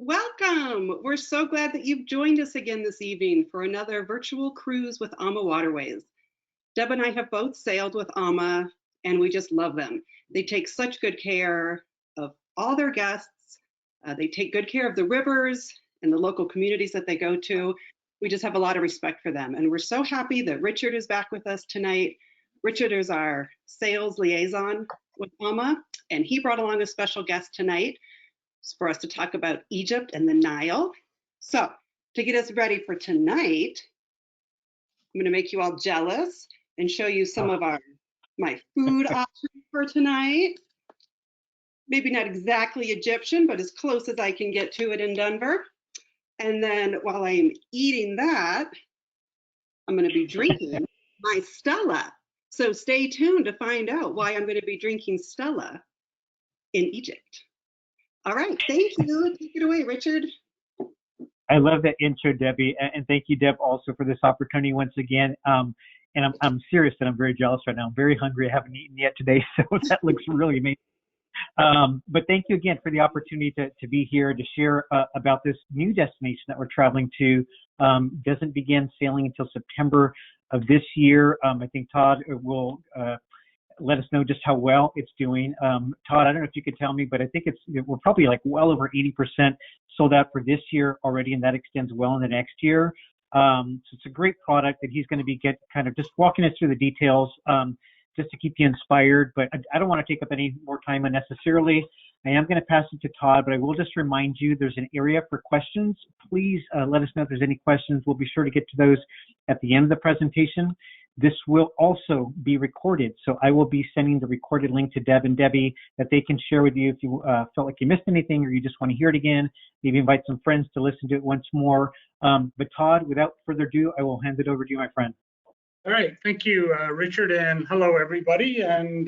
Welcome. We're so glad that you've joined us again this evening for another virtual cruise with AmaWaterways. Deb and I have both sailed with Ama, and we just love them. They take such good care of all their guests. They take good care of the rivers and the local communities that they go to. We just have a lot of respect for them. And we're so happy that Richard is back with us tonight. Richard is our sales liaison with Ama, and he brought along a special guest tonight for us to talk about Egypt and the Nile. So to get us ready for tonight, I'm going to make you all jealous and show you some of my food options for tonight. Maybe not exactly Egyptian, but as close as I can get to it in Denver. And then while I'm eating that, I'm going to be drinking my Stella. So stay tuned to find out why I'm going to be drinking Stella in Egypt. All right, thank you. Take it away, Richard. I love that intro, Debbie, and thank you, Deb, also for this opportunity once again. And I'm serious that I'm very jealous right now. I'm very hungry. I haven't eaten yet today, so that looks really amazing. But thank you again for the opportunity to be here to share about this new destination that we're traveling to. Doesn't begin sailing until September of this year. I think Todd will let us know just how well it's doing. Todd, I don't know if you could tell me, but I think we're probably like well over 80% sold out for this year already, and that extends well in the next year. So it's a great product that he's going to be kind of just walking us through the details just to keep you inspired. But I don't want to take up any more time unnecessarily. I am going to pass it to Todd, but I will just remind you there's an area for questions. Please let us know if there's any questions. We'll be sure to get to those at the end of the presentation. This will also be recorded, so I will be sending the recorded link to Deb and Debbie that they can share with you if you felt like you missed anything or you just want to hear it again. Maybe invite some friends to listen to it once more. But Todd, without further ado, I will hand it over to you, my friend. All right, thank you, Richard, and hello, everybody. And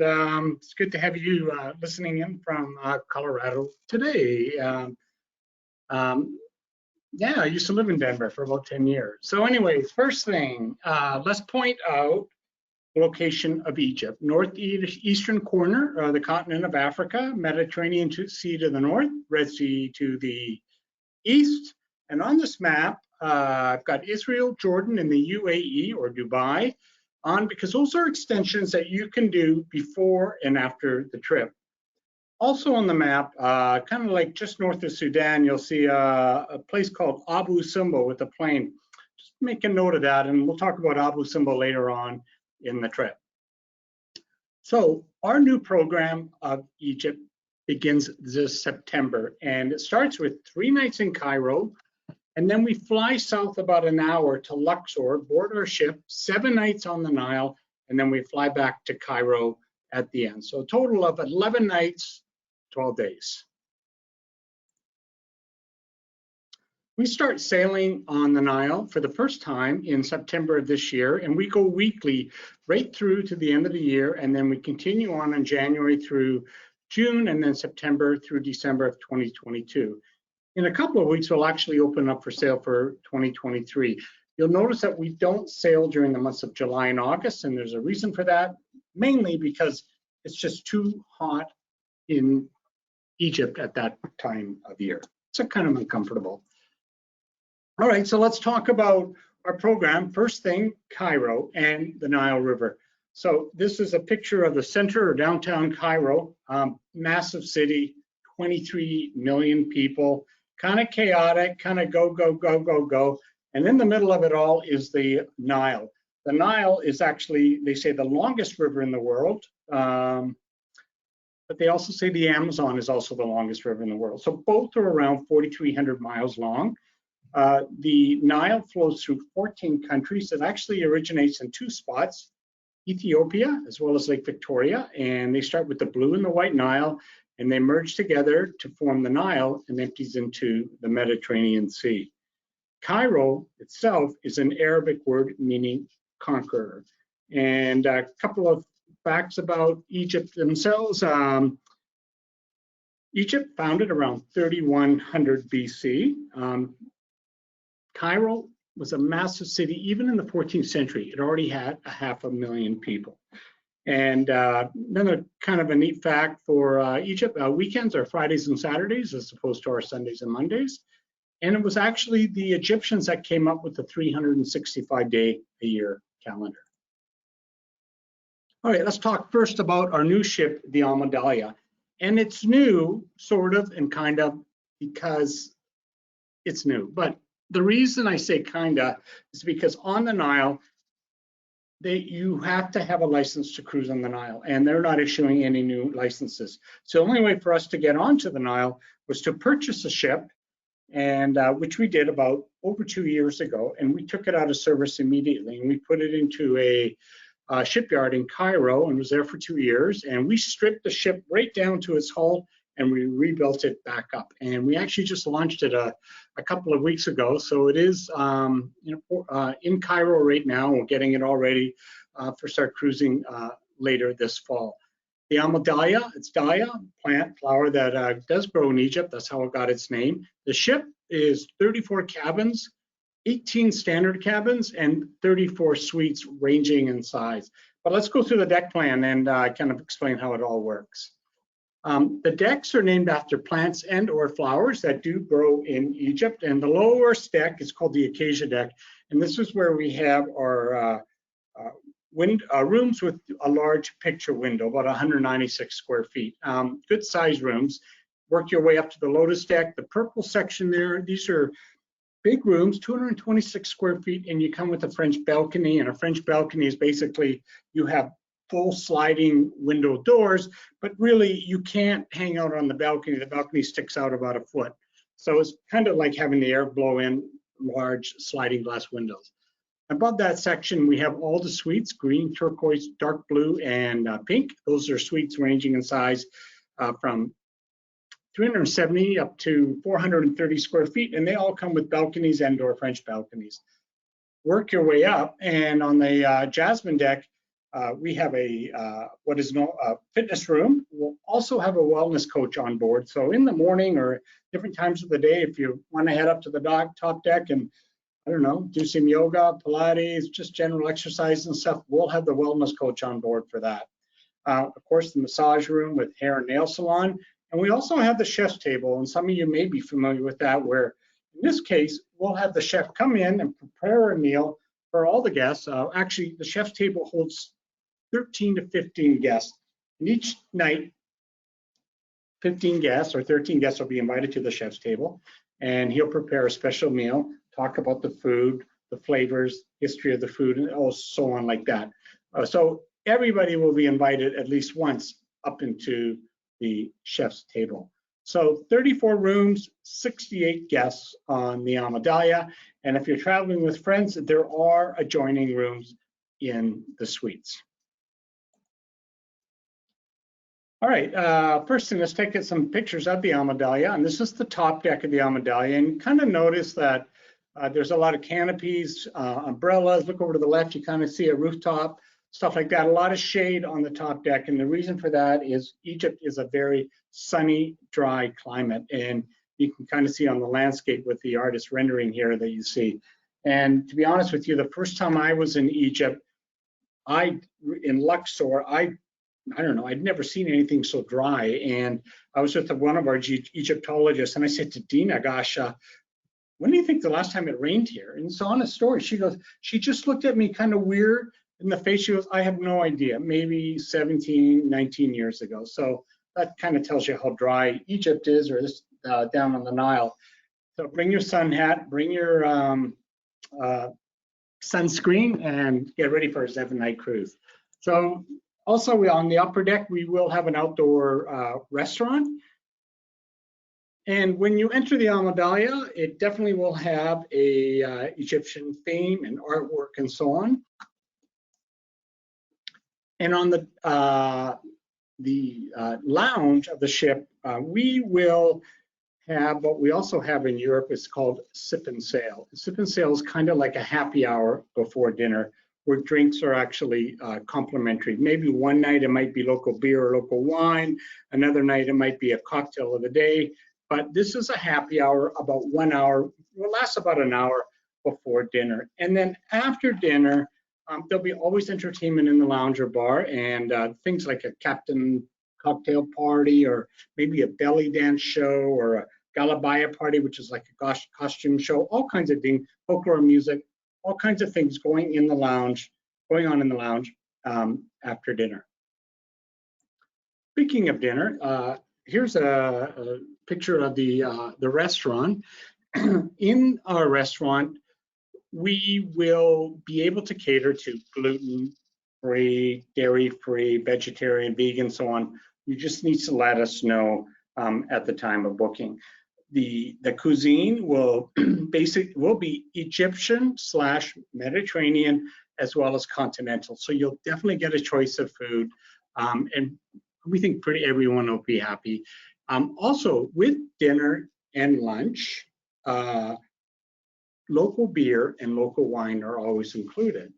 it's good to have you listening in from Colorado today. Yeah, I used to live in Denver for about 10 years. So anyways, first thing, let's point out the location of Egypt. Northeastern corner, the continent of Africa, Mediterranean Sea to the north, Red Sea to the east. And on this map, I've got Israel, Jordan, and the UAE or Dubai on because those are extensions that you can do before and after the trip. Also on the map, kind of like just north of Sudan, you'll see a place called Abu Simbel with a plane. Just make a note of that, and we'll talk about Abu Simbel later on in the trip. So our new program of Egypt begins this September, and it starts with 3 nights in Cairo, and then we fly south about an hour to Luxor, board our ship, 7 nights on the Nile, and then we fly back to Cairo at the end. So a total of 11 nights, 12 days. We start sailing on the Nile for the first time in September of this year, and we go weekly right through to the end of the year, and then we continue on in January through June, and then September through December of 2022. In a couple of weeks, we'll actually open up for sale for 2023. You'll notice that we don't sail during the months of July and August, and there's a reason for that, mainly because it's just too hot in Egypt at that time of year. So kind of uncomfortable. All right, so let's talk about our program. First thing, Cairo and the Nile River. So this is a picture of the center or downtown Cairo, massive city, 23 million people, kind of chaotic, kind of go, go, go, go, go. And in the middle of it all is the Nile. The Nile is actually, they say, the longest river in the world. But they also say the Amazon is also the longest river in the world. So both are around 4,300 miles long. The Nile flows through 14 countries. It actually originates in 2 spots, Ethiopia as well as Lake Victoria. And they start with the blue and the white Nile, and they merge together to form the Nile and empties into the Mediterranean Sea. Cairo itself is an Arabic word meaning conqueror. And a couple of facts about Egypt themselves. Egypt founded around 3100 BC. Cairo was a massive city. Even in the 14th century, it already had 500,000 people. And another kind of a neat fact for Egypt, weekends are Fridays and Saturdays as opposed to our Sundays and Mondays. And it was actually the Egyptians that came up with the 365-day-a-year calendar. All right, let's talk first about our new ship, the Almadelia. And it's new, sort of, and kind of, because it's new. But the reason I say kinda is because on the Nile, you have to have a license to cruise on the Nile, and they're not issuing any new licenses. So the only way for us to get onto the Nile was to purchase a ship, and which we did about over 2 years ago, and we took it out of service immediately, and we put it into a shipyard in Cairo and was there for 2 years, and we stripped the ship right down to its hull and we rebuilt it back up. And we actually just launched it a couple of weeks ago, so it is in Cairo right now. We're getting it all ready for start cruising later this fall. The Almadelia, it's Dahlia, plant, flower that does grow in Egypt. That's how it got its name. The ship is 34 cabins, 18 standard cabins, and 34 suites ranging in size. But let's go through the deck plan and kind of explain how it all works. The decks are named after plants and or flowers that do grow in Egypt. And the lowest deck is called the Acacia deck. And this is where we have our rooms with a large picture window, about 196 square feet. Good size rooms. Work your way up to the lotus deck. The purple section there, these are big rooms, 226 square feet, and you come with a French balcony. And a French balcony is basically, you have full sliding window doors, but really you can't hang out on the balcony. The balcony sticks out about a foot. So it's kind of like having the air blow in large sliding glass windows. Above that section, we have all the suites, green, turquoise, dark blue, and pink. Those are suites ranging in size from 370 up to 430 square feet, and they all come with balconies and or French balconies. Work your way up, and on the Jasmine deck, we have a what is known a fitness room. We'll also have a wellness coach on board. So in the morning or different times of the day, if you want to head up to the top deck and, I don't know, do some yoga, Pilates, just general exercise and stuff, we'll have the wellness coach on board for that. Of course, the massage room with hair and nail salon. And we also have the chef's table, and some of you may be familiar with that, where in this case, we'll have the chef come in and prepare a meal for all the guests. Actually, the chef's table holds 13 to 15 guests. And each night, 15 guests or 13 guests will be invited to the chef's table, and he'll prepare a special meal, talk about the food, the flavors, history of the food, and so on like that. So everybody will be invited at least once up into the chef's table. So 34 rooms, 68 guests on the Almadelia. And if you're traveling with friends, there are adjoining rooms in the suites. All right, first thing, let's take some pictures of the Almadelia. And this is the top deck of the Almadelia. And kind of notice that there's a lot of canopies, umbrellas. Look over to the left, you kind of see a rooftop, stuff like that. A lot of shade on the top deck. And the reason for that is Egypt is a very sunny, dry climate. And you can kind of see on the landscape with the artist rendering here that you see. And to be honest with you, the first time I was in Egypt, in Luxor, I don't know, I'd never seen anything so dry. And I was with one of our Egyptologists, and I said to Dina, gosh, when do you think the last time it rained here? And it's on a story. She goes, she just looked at me kind of weird in the face. She goes, I have no idea, maybe 17, 19 years ago. So that kind of tells you how dry Egypt is, or this down on the Nile. So bring your sun hat, bring your sunscreen, and get ready for a 7-night cruise. So also, on the upper deck, we will have an outdoor restaurant. And when you enter the Almadelia, it definitely will have a Egyptian theme and artwork and so on. And on the lounge of the ship, we will have what we also have in Europe. It's called sip and sail. Sip and sail is kind of like a happy hour before dinner, where drinks are actually complimentary. Maybe one night it might be local beer or local wine. Another night it might be a cocktail of the day. But this is a happy hour, about 1 hour, will last about an hour before dinner. And then after dinner, There'll be always entertainment in the lounge or bar, and things like a captain cocktail party, or maybe a belly dance show, or a galabaya party, which is like a costume show, all kinds of things, folklore music, all kinds of things going on in the lounge after dinner. Speaking of dinner, here's a picture of the restaurant. In our restaurant, we will be able to cater to gluten-free, dairy-free, vegetarian, vegan, so on. You just need to let us know at the time of booking. The cuisine will be Egyptian / Mediterranean as well as continental. So you'll definitely get a choice of food, and we think everyone will be happy. Also, with dinner and lunch, local beer and local wine are always included,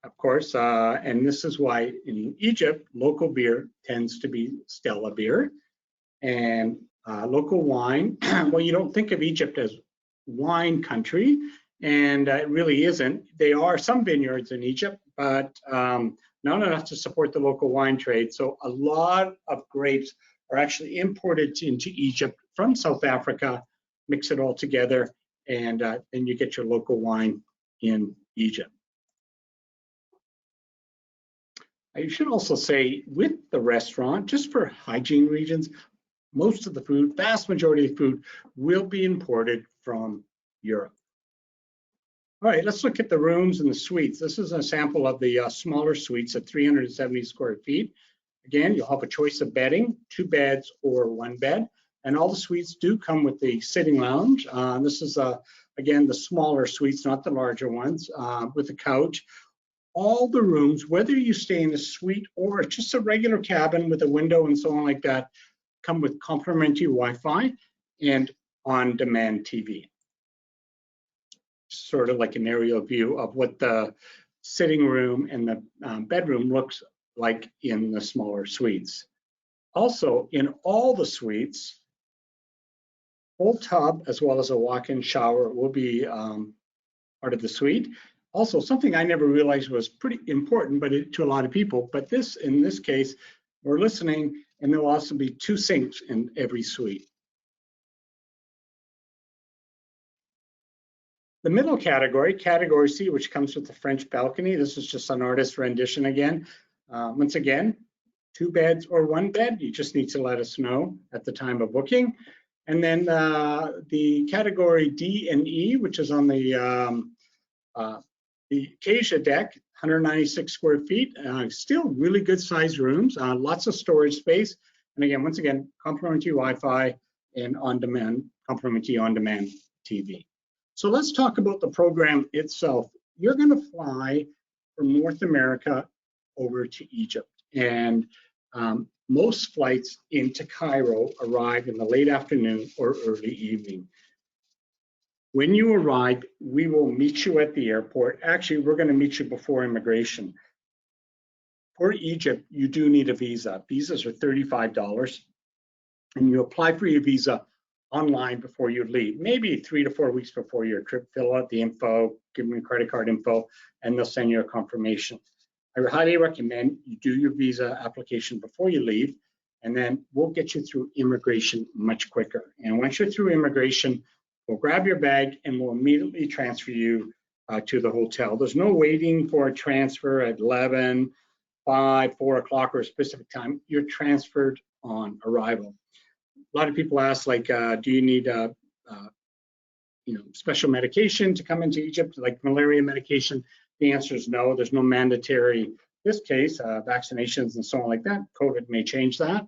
of course, and this is why in Egypt, local beer tends to be Stella beer, and local wine, well, you don't think of Egypt as wine country, and it really isn't. There are some vineyards in Egypt, but not enough to support the local wine trade. So a lot of grapes are actually imported into Egypt from South Africa, mix it all together, and then you get your local wine in Egypt. I should also say, with the restaurant, just for hygiene reasons, most of the food, vast majority of food, will be imported from Europe. All right, let's look at the rooms and the suites. This is a sample of the smaller suites at 370 square feet. Again, you'll have a choice of bedding, 2 beds or 1 bed. And all the suites do come with the sitting lounge. This is, again, the smaller suites, not the larger ones, with a couch. All the rooms, whether you stay in a suite or just a regular cabin with a window and so on like that, come with complimentary Wi-Fi and on-demand TV. Sort of like an aerial view of what the sitting room and the bedroom looks like in the smaller suites. Also, in all the suites, full tub as well as a walk-in shower will be part of the suite. Also, something I never realized was pretty important, but to a lot of people. But in this case, we're listening, and there will also be 2 sinks in every suite. The middle category, category C, which comes with the French balcony. This is just an artist rendition again. Once again, 2 beds or 1 bed. You just need to let us know at the time of booking. And then the category D and E, which is on the Acacia deck, 196 square feet. Still really good sized rooms, lots of storage space. And again, once again, complimentary Wi-Fi and complimentary on-demand TV. So let's talk about the program itself. You're going to fly from North America over to Egypt, and most flights into Cairo arrive in the late afternoon or early evening. When you arrive, we will meet you at the airport. Actually, we're going to meet you before immigration. For Egypt, you do need a visa. Visas are $35, and you apply for your visa online before you leave, maybe 3 to 4 weeks before your trip. Fill out the info, give them your credit card info, and they'll send you a confirmation. I highly recommend you do your visa application before you leave, and then we'll get you through immigration much quicker. And once you're through immigration, we'll grab your bag and we'll immediately transfer you to the hotel. There's no waiting for a transfer at 11, 5, 4 o'clock or a specific time. You're transferred on arrival. A lot of people ask, like, do you need special medication to come into Egypt, like malaria medication? The answer is no. There's no mandatory, in this case, vaccinations and so on like that. COVID may change that.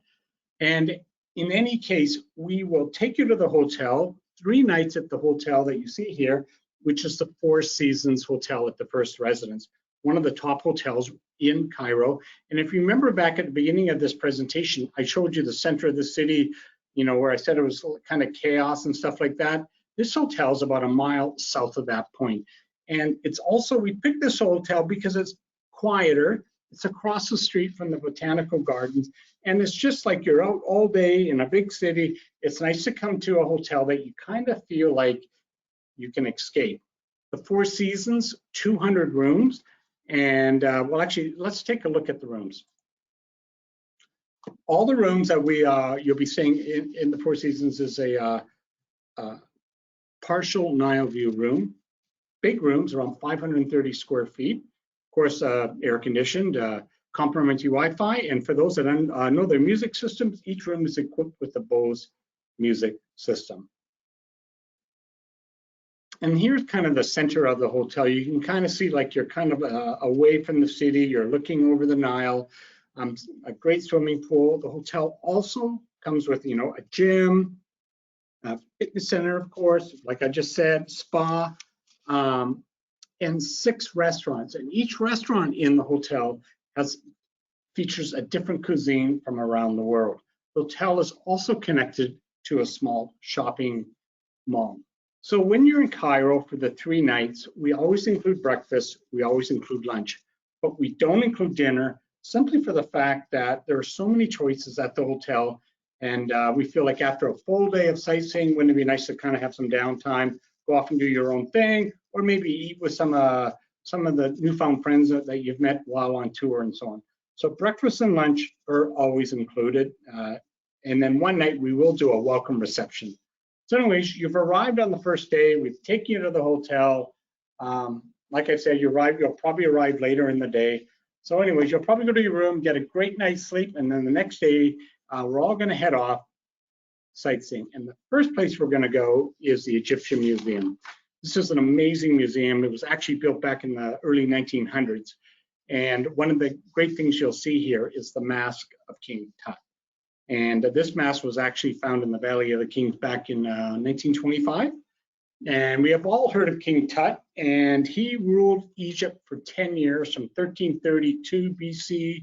And in any case, we will take you to the hotel, 3 nights at the hotel that you see here, which is the Four Seasons Hotel at the First Residence, one of the top hotels in Cairo. And if you remember back at the beginning of this presentation, I showed you the center of the city, where I said it was kind of chaos and stuff like that. This hotel is about a mile south of that point. And it's also, we picked this hotel because it's quieter. It's across the street from the botanical gardens. And it's just like you're out all day in a big city. It's nice to come to a hotel that you kind of feel like you can escape. The Four Seasons, 200 rooms. And well, actually, let's take a look at the rooms. All the rooms that you'll be seeing in the Four Seasons is a partial Nile view room. Big rooms, around 530 square feet. Of course, air conditioned, complimentary Wi-Fi. And for those that know their music systems, each room is equipped with the Bose music system. And here's kind of the center of the hotel. You can kind of see like you're kind of away from the city. You're looking over the Nile. A great swimming pool. The hotel also comes with, you know, a gym, a fitness center, of course, like I just said, spa, and 6 restaurants. And each restaurant in the hotel features a different cuisine from around the world. The hotel is also connected to a small shopping mall. So when you're in Cairo for the 3 nights, we always include breakfast, we always include lunch, but we don't include dinner simply for the fact that there are so many choices at the hotel. And we feel like after a full day of sightseeing, wouldn't it be nice to kind of have some downtime, go off and do your own thing, or maybe eat with some of the newfound friends that you've met while on tour and so on. So breakfast and lunch are always included. And then one night we will do a welcome reception. So anyways, you've arrived on the first day. We've taken you to the hotel. Like I said, you'll probably arrive later in the day. So anyways, you'll probably go to your room, get a great night's sleep, and then the next day, we're all gonna head off sightseeing. And the first place we're gonna go is the Egyptian Museum. This is an amazing museum. It was actually built back in the early 1900s. And one of the great things you'll see here is the mask of King Tut. And this mask was actually found in the Valley of the Kings back in 1925. And we have all heard of King Tut, and he ruled Egypt for 10 years from 1332 BC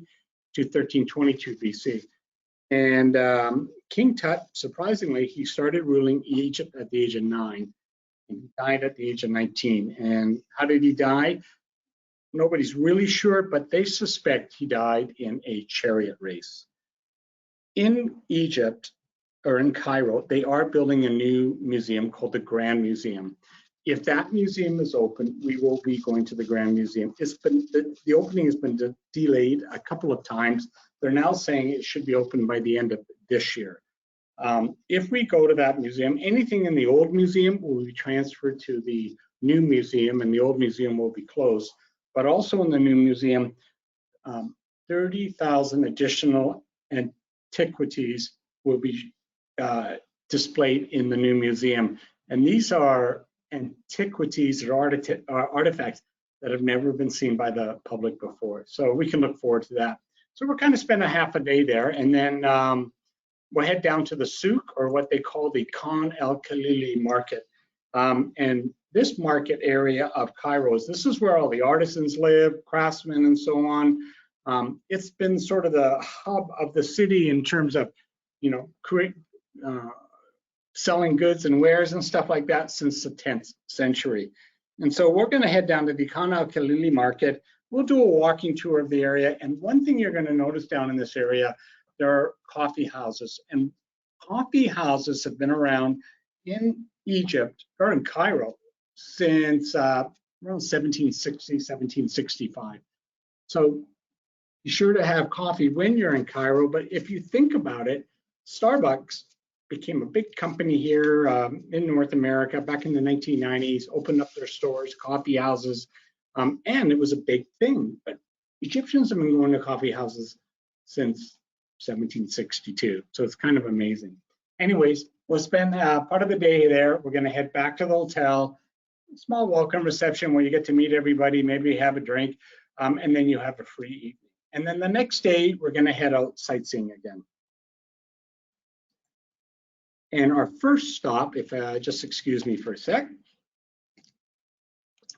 to 1322 BC. And King Tut, surprisingly, he started ruling Egypt at the age of 9, and he died at the age of 19. And how did he die? Nobody's really sure, but they suspect he died in a chariot race. In Egypt, or in Cairo, they are building a new museum called the Grand Museum. If that museum is open, we will be going to the Grand Museum. The opening has been delayed a couple of times. They're now saying it should be open by the end of this year. If we go to that museum, anything in the old museum will be transferred to the new museum, and the old museum will be closed. But also in the new museum, 30,000 additional antiquities will be displayed in the new museum. And these are antiquities or artifacts that have never been seen by the public before. So we can look forward to that. So we're kind of spend a half a day there, and then we'll head down to the souk, or what they call the Khan el-Khalili market. And this market area of Cairo, this is where all the artisans live, craftsmen and so on. It's been sort of the hub of the city in terms of, you know, selling goods and wares and stuff like that since the 10th century. And so we're going to head down to the Khan al-Khalili market. We'll do a walking tour of the area. And one thing you're going to notice down in this area, there are coffee houses. And coffee houses have been around in Egypt, or in Cairo, since around 1760, 1765. So be sure to have coffee when you're in Cairo. But if you think about it, Starbucks became a big company here in North America back in the 1990s, opened up their stores, coffee houses, and it was a big thing. But Egyptians have been going to coffee houses since 1762, so it's kind of amazing. Anyways, we'll spend part of the day there. We're going to head back to the hotel, small welcome reception where you get to meet everybody, maybe have a drink, and then you have a free evening. And then the next day, we're going to head out sightseeing again. And our first stop, if just excuse me for a sec,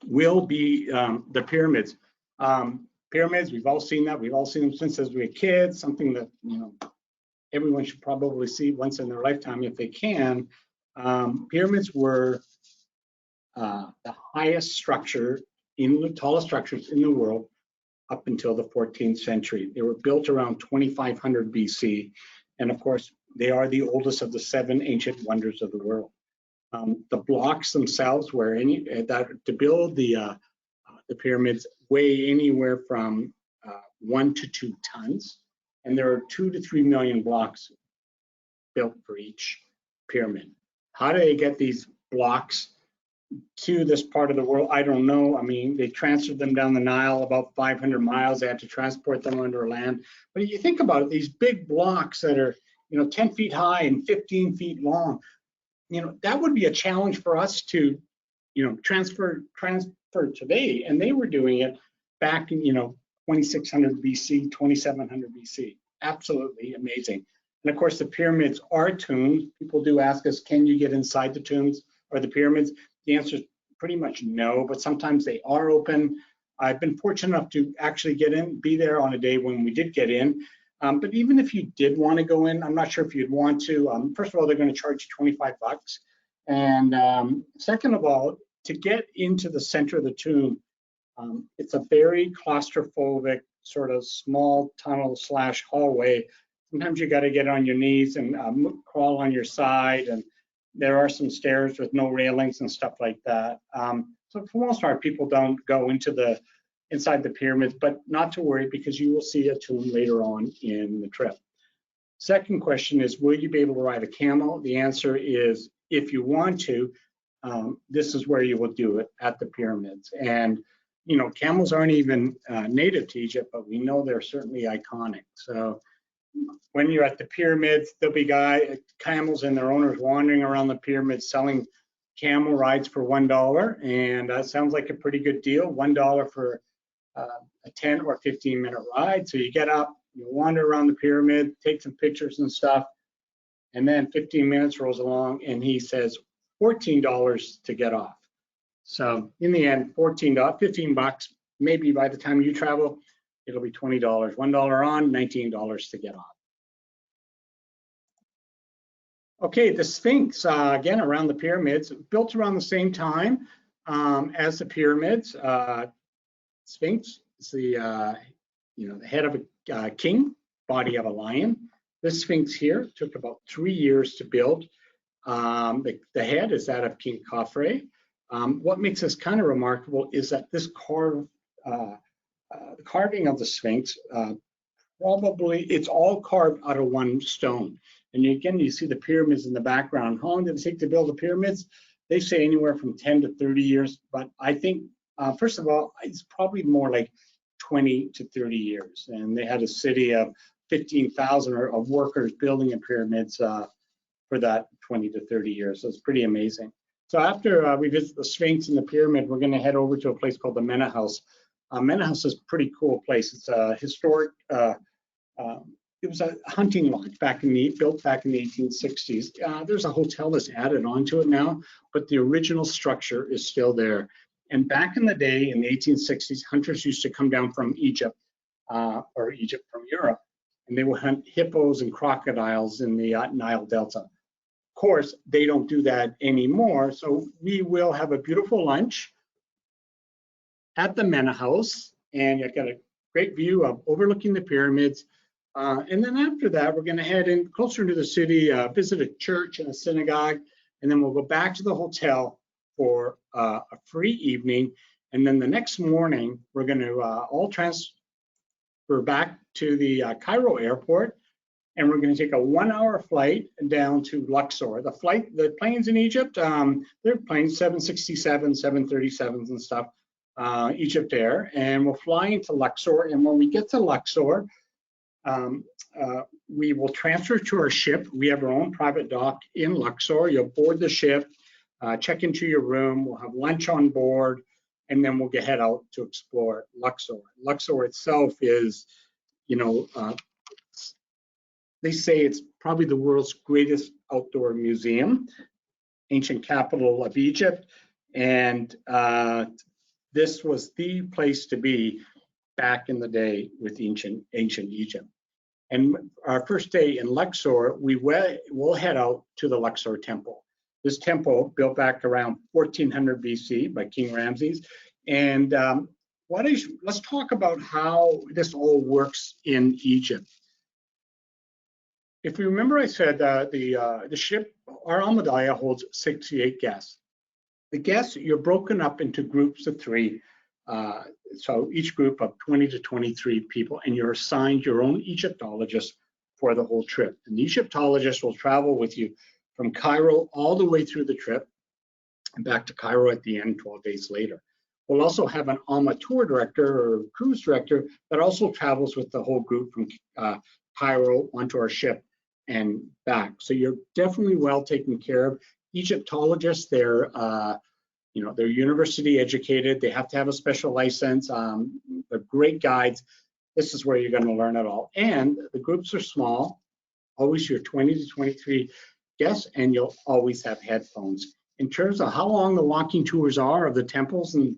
will be the pyramids. Pyramids, we've all seen that. We've all seen them since as we were kids, something that, you know, everyone should probably see once in their lifetime if they can. Pyramids were the highest structure, the tallest structures in the world up until the 14th century. They were built around 2500 BC. And of course, they are the oldest of the 7 ancient wonders of the world. The blocks themselves were to build the the pyramids weigh anywhere from 1 to 2 tons, and there are 2 to 3 million blocks built for each pyramid. How do they get these blocks to this part of the world? I don't know. I mean, they transferred them down the Nile about 500 miles. They had to transport them under land. But you think about it, these big blocks that are, 10 feet high and 15 feet long, that would be a challenge for us to, transfer today. And they were doing it back in, 2600 BC, 2700 BC. Absolutely amazing. And of course, the pyramids are tombs. People do ask us, can you get inside the tombs or the pyramids? The answer is pretty much no, but sometimes they are open. I've been fortunate enough to actually be there on a day when we did get in. But even if you did want to go in, I'm not sure if you'd want to. First of all, they're going to charge you 25 bucks. And second of all, to get into the center of the tomb, it's a very claustrophobic sort of small tunnel / hallway. Sometimes you got to get on your knees and crawl on your side, and there are some stairs with no railings and stuff like that. So for the most part, people don't go inside the pyramids, but not to worry, because you will see a tomb later on in the trip. Second question is, will you be able to ride a camel? The answer is, if you want to, this is where you will do it, at the pyramids. And camels aren't even native to Egypt, but we know they're certainly iconic. So when you're at the pyramids, there'll be camels and their owners wandering around the pyramids selling camel rides for $1, and that sounds like a pretty good deal. $1 for a 10 or 15-minute ride. So you get up, you wander around the pyramid, take some pictures and stuff, and then 15 minutes rolls along, and he says $14 to get off. So in the end, $15 bucks. Maybe by the time you travel, it'll be $20. $1 on, $19 to get off. Okay, the Sphinx, again, around the pyramids, built around the same time as the pyramids. Sphinx is the head of a king, body of a lion. This Sphinx here took about 3 years to build. The head is that of King Khafre. What makes this kind of remarkable is that this carving of the Sphinx, it's all carved out of one stone. And again, you see the pyramids in the background. How long did it take to build the pyramids? They say anywhere from 10 to 30 years, but I think, first of all, it's probably more like 20 to 30 years. And they had a city of 15,000 of workers building the pyramids for that 20 to 30 years. So it's pretty amazing. So after we visit the Sphinx and the pyramid, we're going to head over to a place called the Mena House. Mena House is a pretty cool place. It's a historic, it was a hunting lodge built back in the 1860s. There's a hotel that's added onto it now, but the original structure is still there. And back in the day, in the 1860s, hunters used to come down from Egypt, or Egypt from Europe, and they would hunt hippos and crocodiles in the Nile Delta. Of course, they don't do that anymore, so we will have a beautiful lunch at the Mena House, and you've got a great view of overlooking the pyramids. And then after that, we're going to head in closer to the city, visit a church and a synagogue, and then we'll go back to the hotel for a free evening. And then the next morning, we're going to all transfer back to the Cairo airport, and we're going to take a 1-hour flight down to Luxor. The planes in Egypt, they're planes 767, 737s and stuff, Egypt Air, and we'll fly into Luxor. And when we get to Luxor, we will transfer to our ship. We have our own private dock in Luxor. You'll board the ship, check into your room, we'll have lunch on board, and then we'll head out to explore Luxor. Luxor itself is, they say it's probably the world's greatest outdoor museum, ancient capital of Egypt, and this was the place to be back in the day with ancient Egypt. And our first day in Luxor, we'll head out to the Luxor Temple. This temple, built back around 1400 BC by King Ramses. And let's talk about how this all works in Egypt. If you remember, I said the ship, our Almadelia, holds 68 guests. The guests, you're broken up into groups of 3. So each group of 20 to 23 people, and you're assigned your own Egyptologist for the whole trip. And the Egyptologist will travel with you from Cairo all the way through the trip and back to Cairo at the end 12 days later. We'll also have an AMA tour director or cruise director that also travels with the whole group from Cairo onto our ship and back. So you're definitely well taken care of. Egyptologists, they're they're university educated. They have to have a special license. They're great guides. This is where you're going to learn it all. And the groups are small, always your 20 to 23 guests, and you'll always have headphones. In terms of how long the walking tours are of the temples, and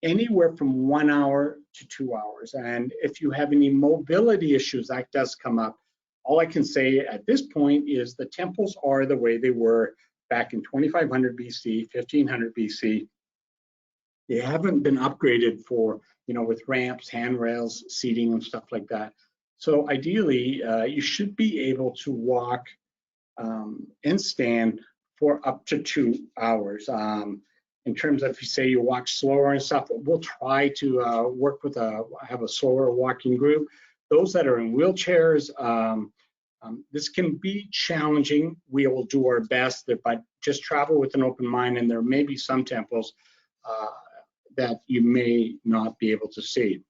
anywhere from 1 hour to 2 hours. And if you have any mobility issues, that does come up. All I can say at this point is the temples are the way they were back in 2500 BC, 1500 BC. They haven't been upgraded for, with ramps, handrails, seating, and stuff like that. So ideally, you should be able to walk and stand for up to 2 hours. In terms of, if you say you walk slower and stuff, we'll try to work with have a slower walking group. Those that are in wheelchairs, this can be challenging. We will do our best, but just travel with an open mind, and there may be some temples that you may not be able to see.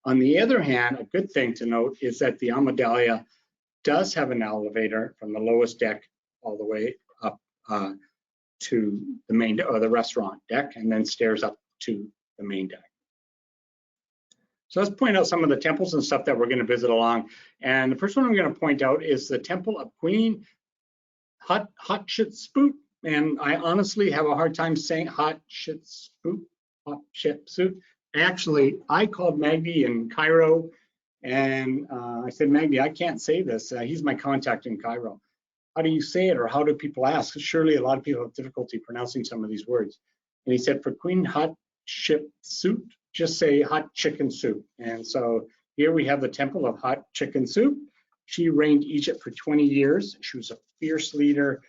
On the other hand, a good thing to note is that the Almadelia does have an elevator from the lowest deck all the way up to the main or the restaurant deck, and then stairs up to the main deck. So let's point out some of the temples and stuff that we're going to visit along. And the first one I'm going to point out is the Temple of Queen Hatshepsut. And I honestly have a hard time saying Hatshepsut. Actually, I called Magdi in Cairo, and I said, Magdi, I can't say this. He's my contact in Cairo. How do you say it, or how do people ask? Surely a lot of people have difficulty pronouncing some of these words. And he said, for Queen Hatshepsut, just say hot chicken soup. And so here we have the Temple of Hot Chicken Soup. She reigned Egypt for 20 years. She was a fierce leader.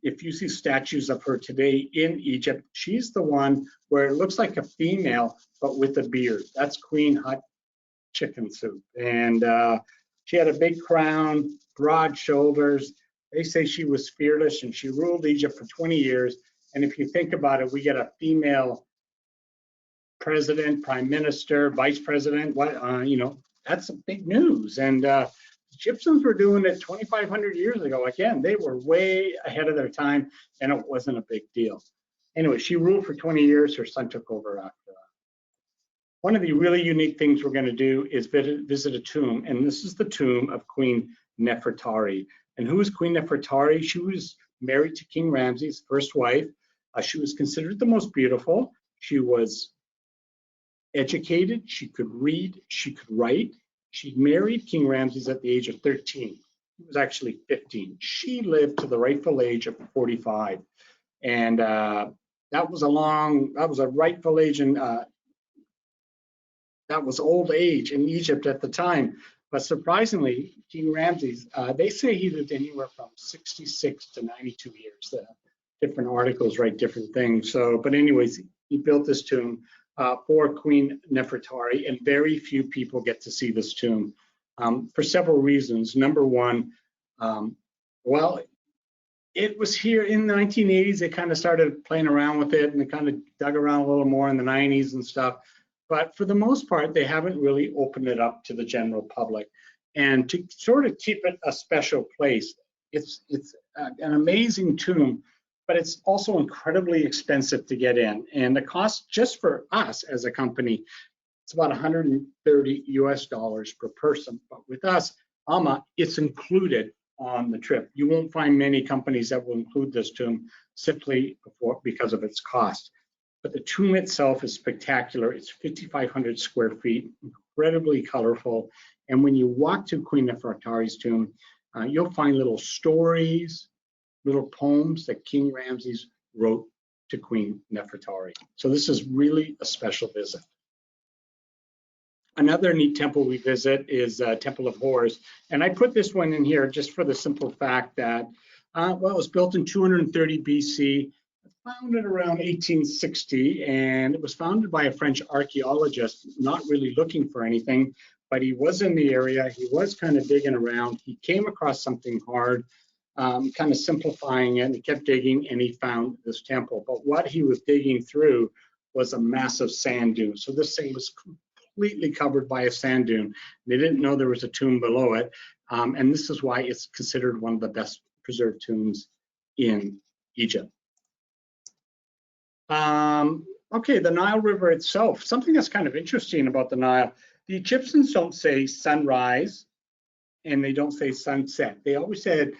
If you see statues of her today in Egypt, she's the one where it looks like a female, but with a beard. That's Queen Hot Chicken Soup. And she had a big crown, broad shoulders. They say she was fearless, and she ruled Egypt for 20 years. And if you think about it, we get a female president, prime minister, vice president. That's a big news. And Egyptians were doing it 2,500 years ago. Again, they were way ahead of their time, and it wasn't a big deal. Anyway, she ruled for 20 years. Her son took over after that. One of the really unique things we're going to do is visit a tomb, and this is the tomb of Queen Nefertari. And who is Queen Nefertari? She was married to King Ramses' first wife. She was considered the most beautiful. She was educated. She could read. She could write. She married King Ramses at the age of 13. He was actually 15. She lived to the rightful age of 45. And that was a rightful age, and that was old age in Egypt at the time. But surprisingly, King Ramses, they say he lived anywhere from 66 to 92 years. Different articles write different things. So, but anyways, he built this tomb for Queen Nefertari, and very few people get to see this tomb for several reasons. Number one, well, it was here in the 1980s. They kind of started playing around with it, and they kind of dug around a little more in the 90s and stuff. But for the most part, they haven't really opened it up to the general public. And to sort of keep it a special place, it's an amazing tomb, but it's also incredibly expensive to get in. And the cost just for us as a company, it's about $130 US per person. But with us, AMA, it's included on the trip. You won't find many companies that will include this tomb simply because of its cost. But the tomb itself is spectacular. It's 5,500 square feet, incredibly colorful. And when you walk to Queen Nefertari's tomb, you'll find little stories, little poems that King Ramses wrote to Queen Nefertari. So this is really a special visit. Another neat temple we visit is Temple of Horus. And I put this one in here just for the simple fact that, well, it was built in 230 BC. Founded around 1860, and it was founded by a French archaeologist, not really looking for anything, but he was in the area, he was kind of digging around, he came across something hard, kind of simplifying it, and he kept digging, and he found this temple. But what he was digging through was a massive sand dune. So this thing was completely covered by a sand dune. They didn't know there was a tomb below it, and this is why it's considered one of the best preserved tombs in Egypt. Okay, the Nile River itself, something that's kind of interesting about the Nile, the Egyptians don't say sunrise and they don't say sunset. They always said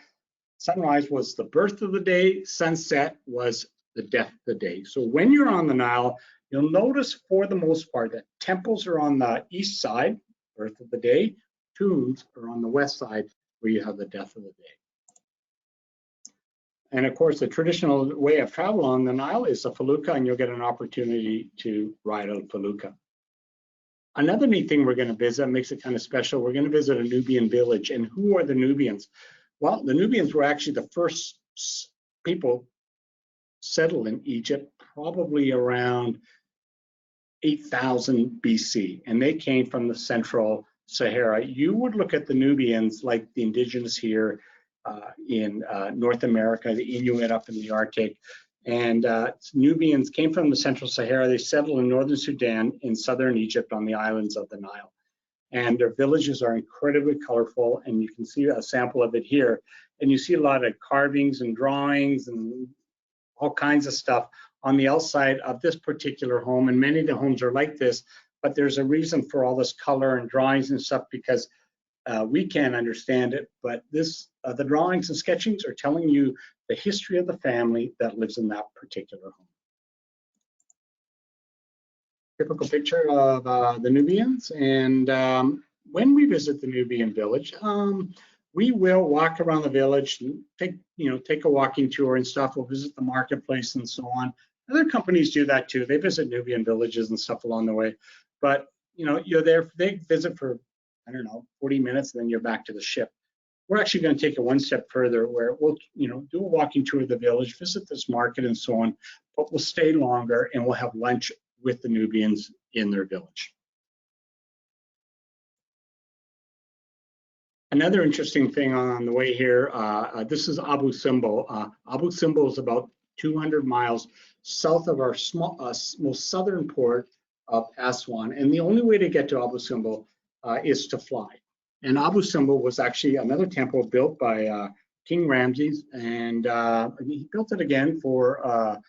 sunrise was the birth of the day, sunset was the death of the day. So when you're on the Nile, you'll notice for the most part that temples are on the east side, birth of the day, tombs are on the west side where you have the death of the day. And of course, the traditional way of travel on the Nile is a felucca, and you'll get an opportunity to ride a felucca. Another neat thing we're going to visit, makes it kind of special, we're going to visit a Nubian village. And who are the Nubians? Well, the Nubians were actually the first people settled in Egypt, probably around 8,000 BC, and they came from the central Sahara. You would look at the Nubians like the indigenous here in North America, the Inuit up in the Arctic, and Nubians came from the central Sahara. They settled in northern Sudan, in southern Egypt, on the islands of the Nile. And their villages are incredibly colorful, and you can see a sample of it here. And you see a lot of carvings and drawings and all kinds of stuff on the outside of this particular home, and many of the homes are like this, but there's a reason for all this color and drawings and stuff, because we can't understand it, but this the drawings and sketchings are telling you the history of the family that lives in that particular home. Typical picture of the Nubians, and when we visit the Nubian village, we will walk around the village, and take a walking tour and stuff. We'll visit the marketplace and so on. Other companies do that too. They visit Nubian villages and stuff along the way, but you're there. They visit for, I don't know, 40 minutes, and then you're back to the ship. We're actually going to take it one step further, where we'll do a walking tour of the village, visit this market and so on, but we'll stay longer and we'll have lunch with the Nubians in their village. Another interesting thing on the way here, this is Abu Simbel. Abu Simbel is about 200 miles south of our most southern port of Aswan, and the only way to get to Abu Simbel is to fly. And Abu Simbel was actually another temple built by King Ramses, and he built it again for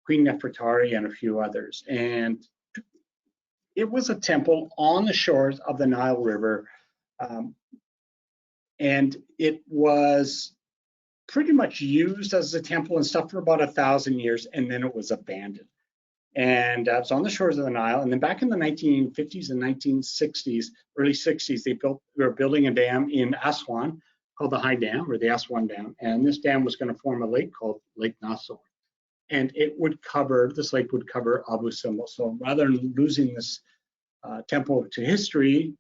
Queen Nefertari and a few others. And it was a temple on the shores of the Nile River, and it was pretty much used as a temple and stuff for about 1,000 years, and then it was abandoned. And it's on the shores of the Nile. And then back in the 1950s and 1960s, early 60s, they were building a dam in Aswan called the High Dam, or the Aswan Dam. And this dam was going to form a lake called Lake Nasser. And this lake would cover Abu Simbel. So rather than losing this temple to history,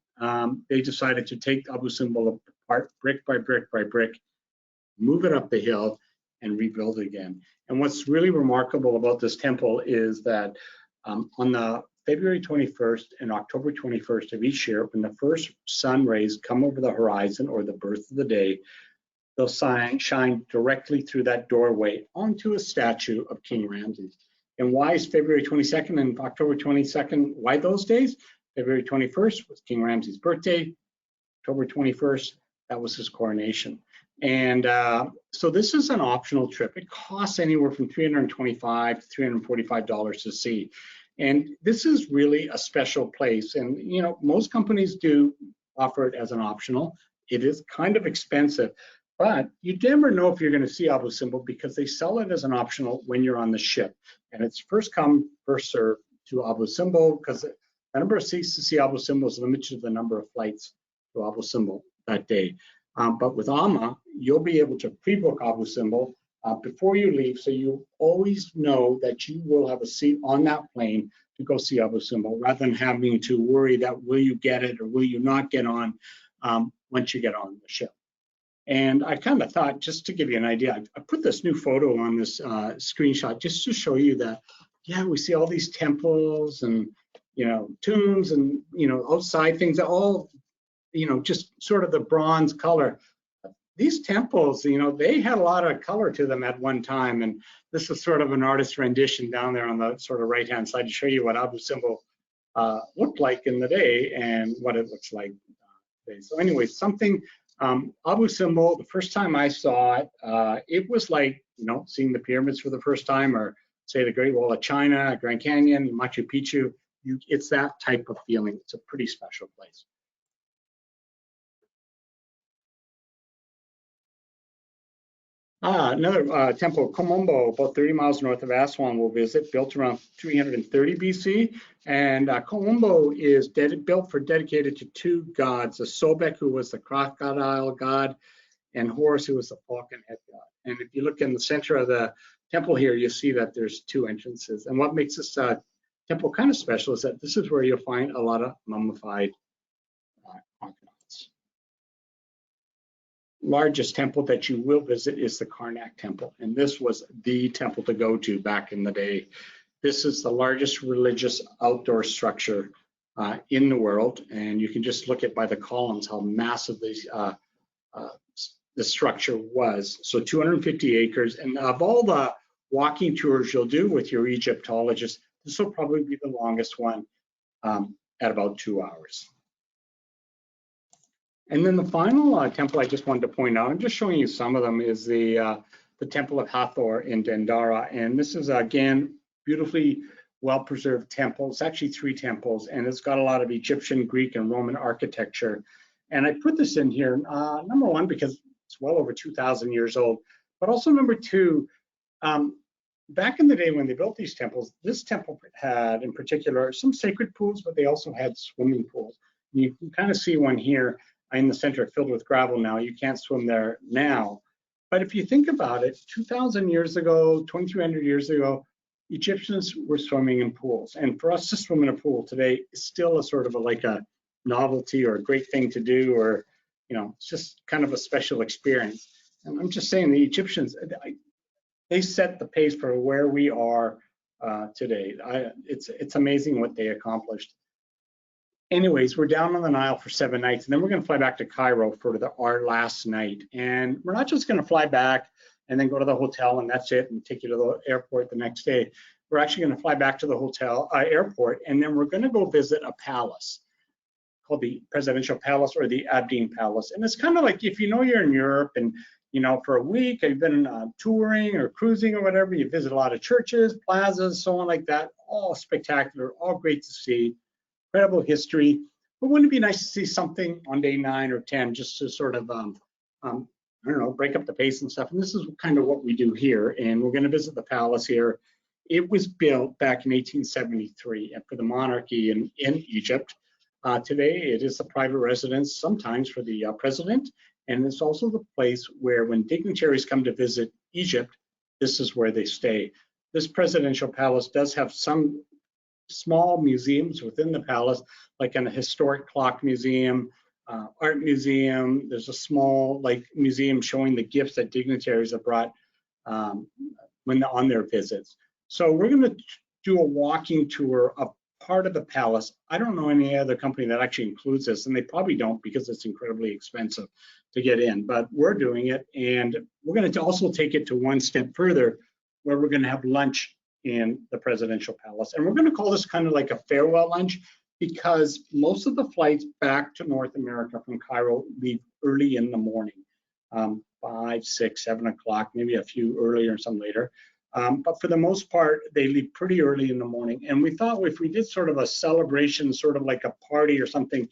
they decided to take Abu Simbel apart brick by brick by brick, move it up the hill, and rebuild it again. And what's really remarkable about this temple is that on the February 21st and October 21st of each year, when the first sun rays come over the horizon, or the birth of the day, they'll shine directly through that doorway onto a statue of King Ramses. And why is February 22nd and October 22nd, why those days? February 21st was King Ramses' birthday. October 21st, that was his coronation. And so this is an optional trip. It costs anywhere from $325 to $345 to see. And this is really a special place. And most companies do offer it as an optional. It is kind of expensive, but you never know if you're going to see Abu Simbel, because they sell it as an optional when you're on the ship. And it's first come, first serve to Abu Simbel, because the number of seats to see Abu Simbel is limited to the number of flights to Abu Simbel that day. But with Amma, you'll be able to pre-book Abu Simbel before you leave, so you always know that you will have a seat on that plane to go see Abu Simbel, rather than having to worry that will you get it or will you not get on once you get on the ship. And I kind of thought, just to give you an idea, I put this new photo on this screenshot just to show you that, yeah, we see all these temples and, tombs and, outside things, all, just sort of the bronze color. These temples, they had a lot of color to them at one time. And this is sort of an artist's rendition down there on the sort of right-hand side to show you what Abu Simbel looked like in the day and what it looks like today. So anyway, Abu Simbel, the first time I saw it, it was like, seeing the pyramids for the first time, or say the Great Wall of China, Grand Canyon, Machu Picchu. It's that type of feeling. It's a pretty special place. Another temple, Komombo, about 30 miles north of Aswan, we'll visit, built around 330 BC. And Komombo is dedicated to two gods, the Sobek, who was the crocodile god, and Horus, who was the falcon head god. And if you look in the center of the temple here, you'll see that there's two entrances. And what makes this temple kind of special is that this is where you'll find a lot of mummified crocodiles. Largest temple that you will visit is the Karnak Temple, and this was the temple to go to back in the day. This is the largest religious outdoor structure in the world, and you can just look at by the columns how massive the structure was. So 250 acres, and of all the walking tours you'll do with your Egyptologist, this will probably be the longest one at about 2 hours. And then the final temple I just wanted to point out, I'm just showing you some of them, is the Temple of Hathor in Dendara. And this is, again, beautifully well-preserved temple. It's actually 3 temples, and it's got a lot of Egyptian, Greek, and Roman architecture. And I put this in here, number one, because it's well over 2,000 years old, but also number two, back in the day when they built these temples, this temple had, in particular, some sacred pools, but they also had swimming pools. And you can kind of see one here in the center, filled with gravel now. You can't swim there now. But if you think about it, 2,000 years ago, 2,300 years ago, Egyptians were swimming in pools. And for us to swim in a pool today is still a sort of like a novelty or a great thing to do, or, it's just kind of a special experience. And I'm just saying the Egyptians, they set the pace for where we are today. It's amazing what they accomplished. Anyways, we're down on the Nile for 7 nights, and then we're going to fly back to Cairo for our last night. And we're not just going to fly back and then go to the hotel and that's it, and take you to the airport the next day. We're actually going to fly back to the airport, and then we're going to go visit a palace called the Presidential Palace, or the Abdeen Palace. And it's kind of like, if you're in Europe and for a week, you've been touring or cruising or whatever, you visit a lot of churches, plazas, so on like that, all spectacular, all great to see. Incredible history, but wouldn't it be nice to see something on day 9 or 10 just to sort of, I don't know, break up the pace and stuff? And this is kind of what we do here, and we're going to visit the palace here. It was built back in 1873 for the monarchy in Egypt. Today, it is a private residence, sometimes for the president, and it's also the place where, when dignitaries come to visit Egypt, this is where they stay. This presidential palace does have some small museums within the palace, like a historic clock museum, art museum. There's a small museum showing the gifts that dignitaries have brought when on their visits. So we're going to do a walking tour of part of the palace. I don't know any other company that actually includes this, and they probably don't because it's incredibly expensive to get in, but we're doing it. And we're going to also take it to one step further, where we're going to have lunch in the presidential palace. And we're going to call this kind of like a farewell lunch, because most of the flights back to North America from Cairo leave early in the morning, 5, 6, 7 o'clock, maybe a few earlier and some later. But for the most part, they leave pretty early in the morning. And we thought if we did sort of a celebration, sort of like a party or something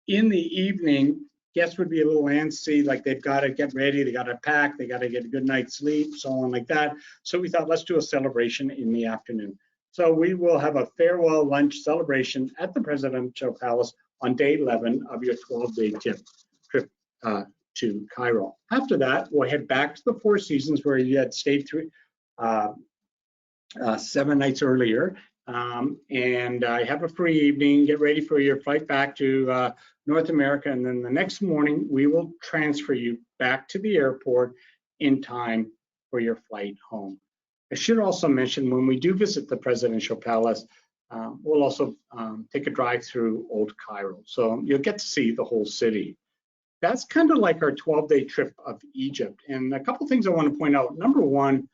in the evening, guests would be a little antsy, like they've got to get ready, they got to pack, they got to get a good night's sleep, so on like that. So we thought, let's do a celebration in the afternoon. So we will have a farewell lunch celebration at the Presidential Palace on day 11 of your 12-day trip to Cairo. After that, we'll head back to the Four Seasons, where you had stayed 7 nights earlier, and have a free evening, get ready for your flight back to North America, and then the next morning we will transfer you back to the airport in time for your flight home. I should also mention, when we do visit the presidential palace, we'll also take a drive through Old Cairo. So you'll get to see the whole city. That's kind of like our 12-day trip of Egypt. And a couple things I want to point out. Number one,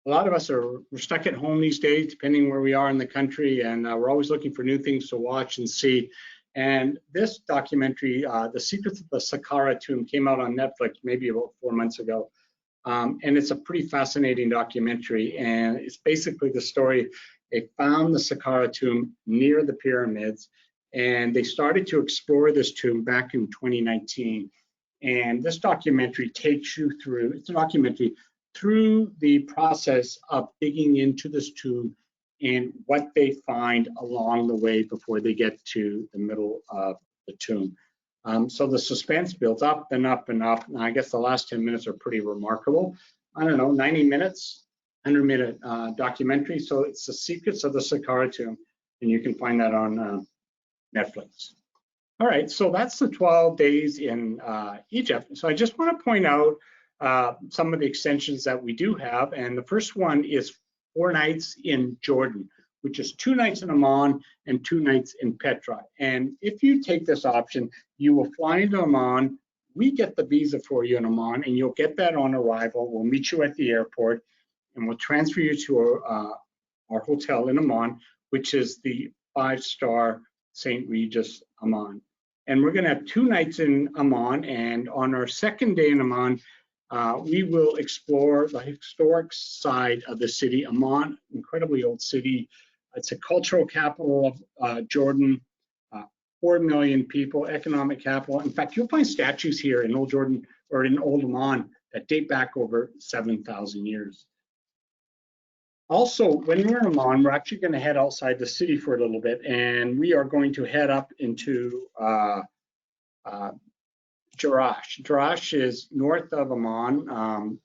a lot of us we're stuck at home these days, depending where we are in the country, and we're always looking for new things to watch and see. And this documentary, The Secrets of the Sakara Tomb, came out on Netflix maybe about 4 months ago. And it's a pretty fascinating documentary. And it's basically the story. They found the Sakara tomb near the pyramids, and they started to explore this tomb back in 2019. And this documentary takes you through, it's a documentary through the process of digging into this tomb and what they find along the way before they get to the middle of the tomb. So the suspense builds up and up and up. And I guess the last 10 minutes are pretty remarkable. I don't know, 90 minutes, 100-minute documentary. So it's The Secrets of the Sakara Tomb, and you can find that on Netflix. All right, so that's the 12 days in Egypt. So I just want to point out some of the extensions that we do have. And the first one is 4 nights in Jordan, which is 2 nights in Amman and 2 nights in Petra. And if you take this option, you will fly into Amman. We get the visa for you in Amman, and you'll get that on arrival. We'll meet you at the airport, and we'll transfer you to our hotel in Amman, which is the 5-star St. Regis Amman. And we're going to have 2 nights in Amman, and on our second day in Amman, we will explore the historic side of the city. Amman, incredibly old city. It's a cultural capital of Jordan, 4 million people, economic capital. In fact, you'll find statues here in Old Jordan or in Old Amman that date back over 7,000 years. Also, when we're in Amman, we're actually going to head outside the city for a little bit, and we are going to head up into Jerash. Jerash is north of Amman,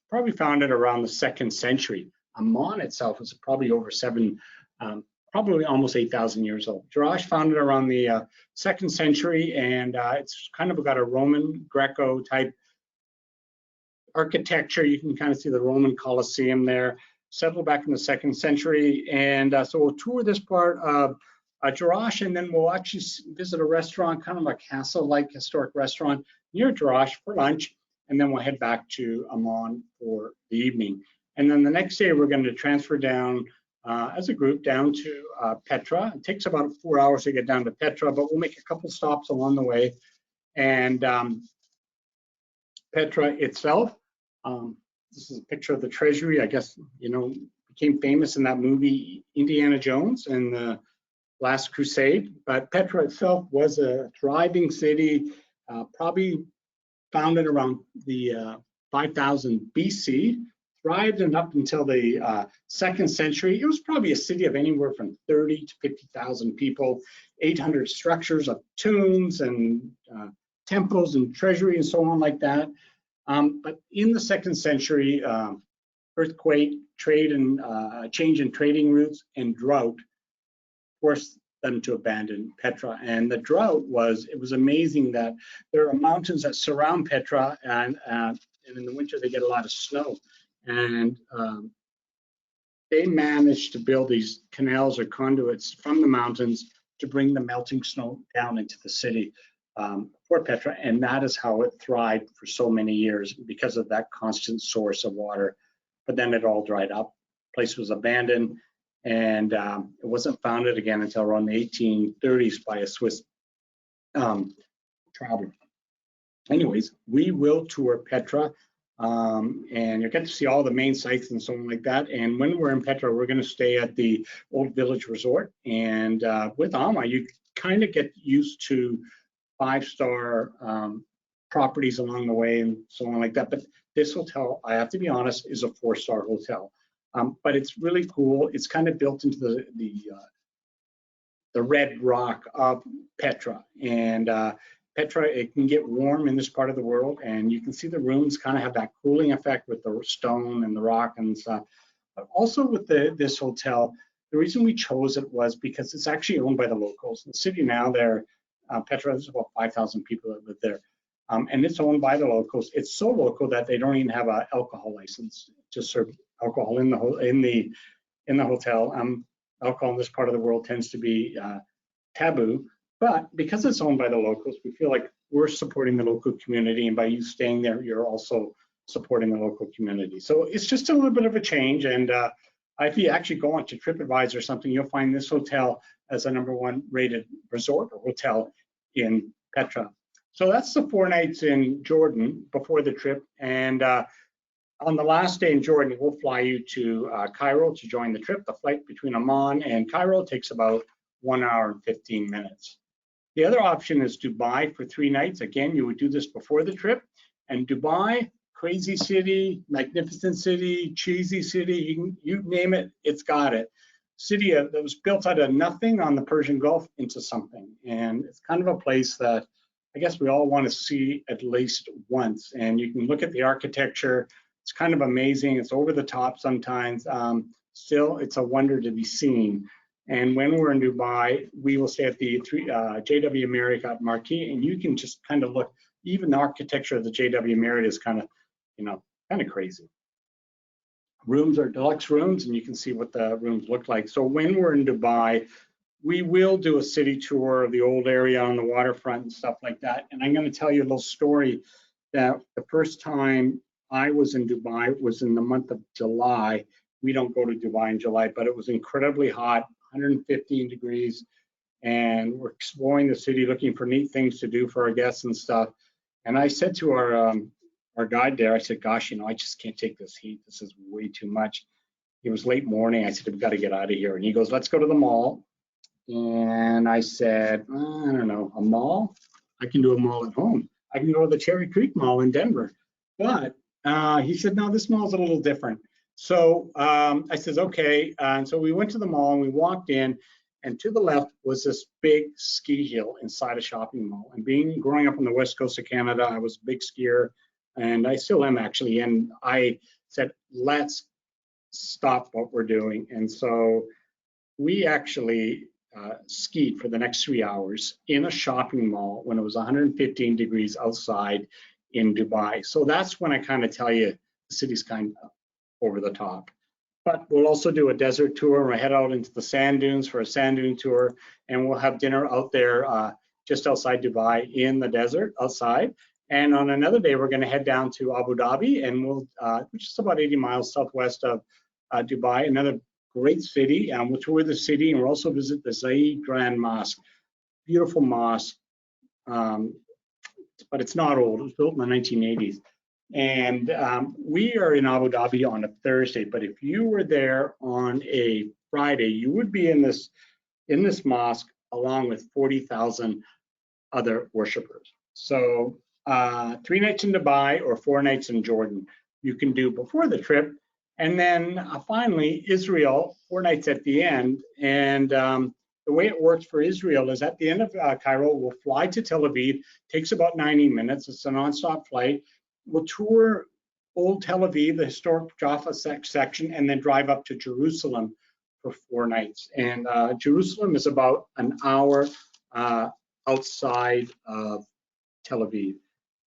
probably founded around the 2nd century. Amman itself is probably over probably almost 8,000 years old. Jerash founded around the 2nd century, and it's kind of got a Roman Greco type architecture. You can kind of see the Roman Colosseum there, settled back in the 2nd century. And so we'll tour this part of Jerash, and then we'll actually visit a restaurant, kind of a castle-like historic restaurant near Jerash for lunch, and then we'll head back to Amman for the evening. And then the next day, we're going to transfer down as a group down to Petra. It takes about 4 hours to get down to Petra, but we'll make a couple stops along the way. And Petra itself, this is a picture of the treasury. I guess, you know, became famous in that movie Indiana Jones and the Last Crusade. But Petra itself was a thriving city, probably founded around the 5000 BC, thrived and up until the 2nd century. It was probably a city of anywhere from 30 to 50,000 people, 800 structures of tombs and temples and treasury and so on like that. But in the 2nd century, earthquake, trade and change in trading routes, and drought forced them to abandon Petra. And the drought it was amazing that there are mountains that surround Petra, and in the winter they get a lot of snow. And they managed to build these canals or conduits from the mountains to bring the melting snow down into the city for Petra, and that is how it thrived for so many years, because of that constant source of water. But then it all dried up. The place was abandoned, and it wasn't founded again until around the 1830s by a Swiss traveler. Anyways, we will tour Petra, and you'll get to see all the main sites and so on like that. And when we're in Petra, we're going to stay at the Old Village Resort. And with Amma, you kind of get used to 5-star properties along the way and so on like that. But this hotel, I have to be honest, is a 4-star hotel. But it's really cool. It's kind of built into the red rock of Petra. And Petra, it can get warm in this part of the world, and you can see the rooms kind of have that cooling effect with the stone and the rock and stuff. But also with this hotel, the reason we chose it was because it's actually owned by the locals. The city now, Petra, there's about 5,000 people that live there. and it's owned by the locals. It's so local that they don't even have an alcohol license to serve alcohol in the hotel. Alcohol in this part of the world tends to be taboo, but because it's owned by the locals, we feel like we're supporting the local community, and by you staying there, you're also supporting the local community. So it's just a little bit of a change, and if you actually go onto TripAdvisor or something, you'll find this hotel as a #1 rated resort or hotel in Petra. So that's the 4 nights in Jordan before the trip, and on the last day in Jordan, we'll fly you to Cairo to join the trip. The flight between Amman and Cairo takes about 1 hour and 15 minutes. The other option is Dubai for 3 nights. Again, you would do this before the trip. And Dubai, crazy city, magnificent city, cheesy city, you name it, it's got it. City that was built out of nothing on the Persian Gulf into something. And it's kind of a place that I guess we all want to see at least once. And you can look at the architecture. It's kind of amazing. It's over the top sometimes. Still, it's a wonder to be seen. And when we're in Dubai, we will stay at the JW Marriott Marquis, and you can just kind of look. Even the architecture of the JW Marriott is kind of, kind of crazy. Rooms are deluxe rooms, and you can see what the rooms look like. So when we're in Dubai, we will do a city tour of the old area on the waterfront and stuff like that. And I'm going to tell you a little story that the first time I was in Dubai was in the month of July. We don't go to Dubai in July, but it was incredibly hot, 115 degrees, and we're exploring the city, looking for neat things to do for our guests and stuff. And I said to our guide there, I said, gosh, I just can't take this heat. This is way too much. It was late morning. I said, we've got to get out of here. And he goes, let's go to the mall. And I said, I don't know, a mall? I can do a mall at home. I can go to the Cherry Creek Mall in Denver. But he said, no, this mall's a little different. So I says, okay. And so we went to the mall and we walked in, and to the left was this big ski hill inside a shopping mall. And growing up on the west coast of Canada, I was a big skier, and I still am actually. And I said, let's stop what we're doing. And so we actually skied for the next 3 hours in a shopping mall when it was 115 degrees outside in Dubai. So that's when I kind of tell you the city's kind of over the top. But we'll also do a desert tour. We'll head out into the sand dunes for a sand dune tour, and we'll have dinner out there just outside Dubai in the desert outside. And on another day, we're going to head down to Abu Dhabi, and which is about 80 miles southwest of Dubai, another great city. We'll tour the city, and we'll also visit the Zayed Grand Mosque. Beautiful mosque, but it's not old. It was built in the 1980s. And we are in Abu Dhabi on a Thursday, but if you were there on a Friday, you would be in this mosque along with 40,000 other worshipers. So 3 nights in Dubai or 4 nights in Jordan, you can do before the trip. And then finally, Israel, 4 nights at the end. And the way it works for Israel is at the end of Cairo, we'll fly to Tel Aviv. Takes about 90 minutes. It's a nonstop flight. We'll tour Old Tel Aviv, the historic Jaffa section, and then drive up to Jerusalem for 4 nights. And Jerusalem is about an hour outside of Tel Aviv.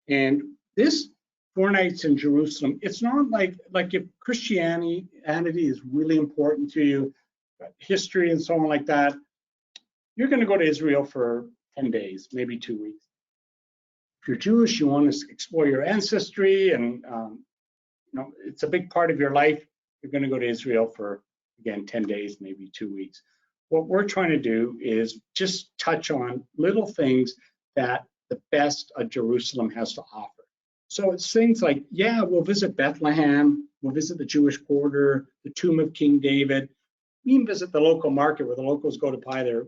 And this 4 nights in Jerusalem, it's not like if Christianity is really important to you, history and so on like that, you're going to go to Israel for 10 days, maybe 2 weeks. If you're Jewish, you want to explore your ancestry, and it's a big part of your life. You're going to go to Israel for, again, 10 days, maybe 2 weeks. What we're trying to do is just touch on little things that the best of Jerusalem has to offer. So it's things like, yeah, we'll visit Bethlehem, we'll visit the Jewish quarter, the tomb of King David. We even visit the local market where the locals go to buy their,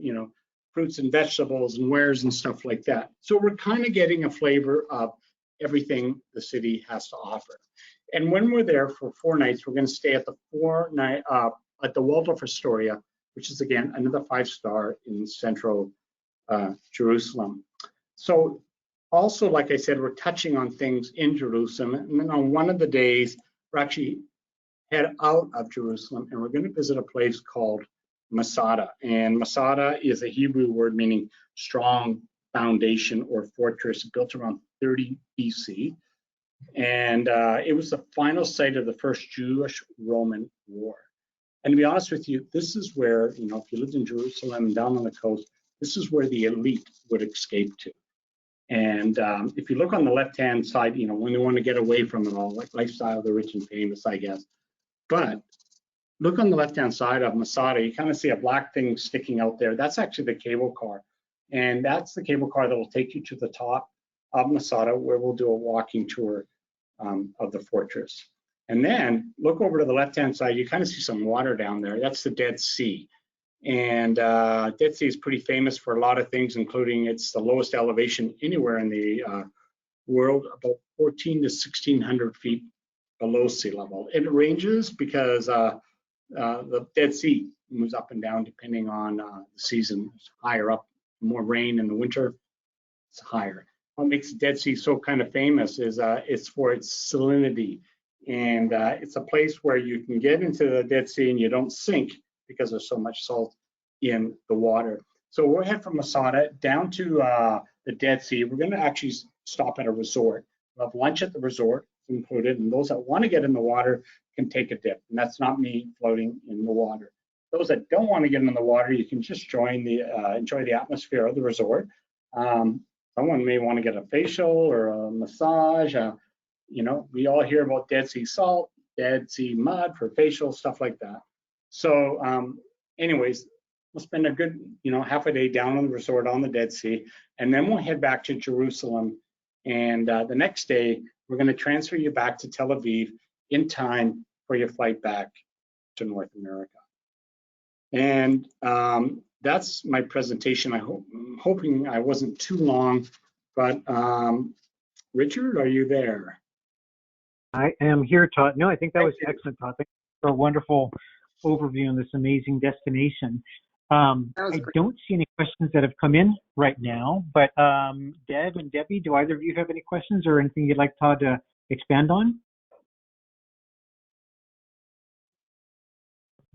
fruits and vegetables and wares and stuff like that. So we're kind of getting a flavor of everything the city has to offer. And when we're there for 4 nights, we're going to stay at the Waldorf Astoria, which is again another 5-star in central Jerusalem. So also, like I said, we're touching on things in Jerusalem. And then on one of the days, we're actually head out of Jerusalem, and we're going to visit a place called Masada. And Masada is a Hebrew word meaning strong foundation or fortress built around 30 BC. And it was the final site of the first Jewish-Roman war. And to be honest with you, this is where, you know, if you lived in Jerusalem and down on the coast, this is where the elite would escape to. And if you look on the left-hand side, you know, when they want to get away from it all, like lifestyle of the rich and famous, I guess. But look on the left-hand side of Masada, you kind of see a black thing sticking out there. That's actually the cable car. And that's the cable car that will take you to the top of Masada, where we'll do a walking tour of the fortress. And then look over to the left-hand side, you kind of see some water down there. That's the Dead Sea. And Dead Sea is pretty famous for a lot of things, including it's the lowest elevation anywhere in the world, about 14 to 1600 feet below sea level. It ranges because the Dead Sea moves up and down depending on the season. It's higher up, more rain in the winter, it's higher. What makes the Dead Sea so kind of famous is it's for its salinity. And it's a place where you can get into the Dead Sea and you don't sink because there's so much salt in the water. So we'll head from Masada down to the Dead Sea. We're going to actually stop at a resort. We'll have lunch at the resort included, and those that want to get in the water can take a dip. And that's not me floating in the water. Those that don't want to get in the water, you can just join the enjoy the atmosphere of the resort. Someone may want to get a facial or a massage. You know, we all hear about Dead Sea salt, Dead Sea mud for facial, stuff like that. So anyways, we'll spend a good, you know, half a day down on the resort on the Dead Sea, and then we'll head back to Jerusalem. And the next day, we're going to transfer you back to Tel Aviv in time for your flight back to North America. And that's my presentation. I'm hoping I wasn't too long, but Richard, are you there? I am here, Todd. No, I think that was excellent, Todd. Thank you for a wonderful overview on this amazing destination. I don't see any questions that have come in right now, but Deb and Debbie, do either of you have any questions or anything you'd like Todd to expand on?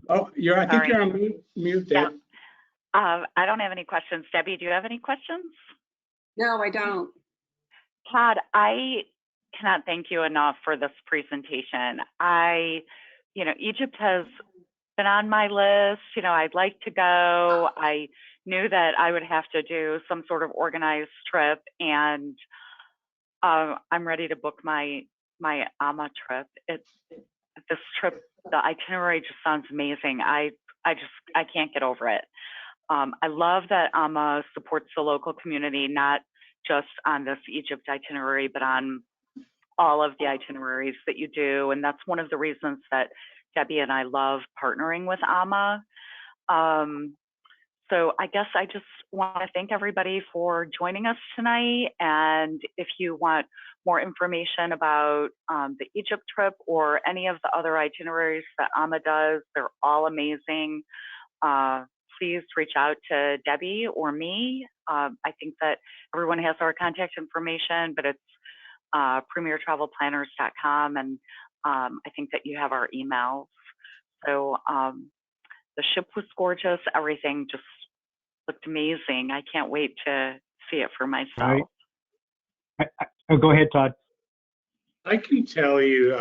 Oh, I think you're on mute, Deb. Yeah. I don't have any questions. Debbie, do you have any questions? No, I don't. Todd, I cannot thank you enough for this presentation. Egypt has been on my list. You know, I'd like to go. I knew that I would have to do some sort of organized trip, and I'm ready to book my Amma trip. This trip, the itinerary just sounds amazing. I can't get over it. I love that Amma supports the local community, not just on this Egypt itinerary, but on all of the itineraries that you do. And that's one of the reasons that Debbie and I love partnering with Amma. So I guess I just want to thank everybody for joining us tonight. And if you want more information about the Egypt trip or any of the other itineraries that Amma does, they're all amazing. Please reach out to Debbie or me. I think that everyone has our contact information, but it's premiertravelplanners.com, and I think that you have our emails. So the ship was gorgeous. Everything just looked amazing. I can't wait to see it for myself. Right. Go ahead, Todd. I can tell you,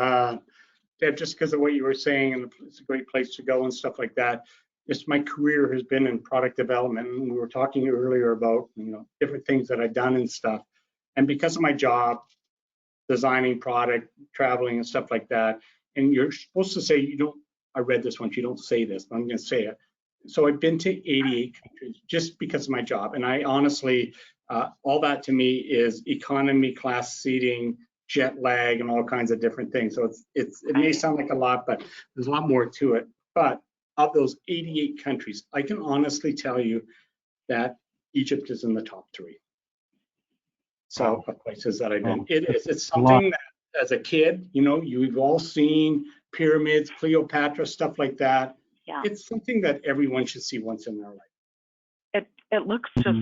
Deb, just because of what you were saying, and it's a great place to go and stuff like that. Just my career has been in product development, and we were talking earlier about, you know, different things that I've done and stuff. And because of my job, designing product, traveling and stuff like that, and you're supposed to say you don't. I read this once. You don't say this, but I'm going to say it. So I've been to 88 countries just because of my job, and I honestly, all that to me is economy class seating, jet lag, and all kinds of different things. So it may sound like a lot, but there's a lot more to it. But of those 88 countries, I can honestly tell you that Egypt is in the top 3. So of places that I've been. It's something that as a kid, you know, you've all seen pyramids, Cleopatra, stuff like that. Yeah. It's something that everyone should see once in their life. It looks just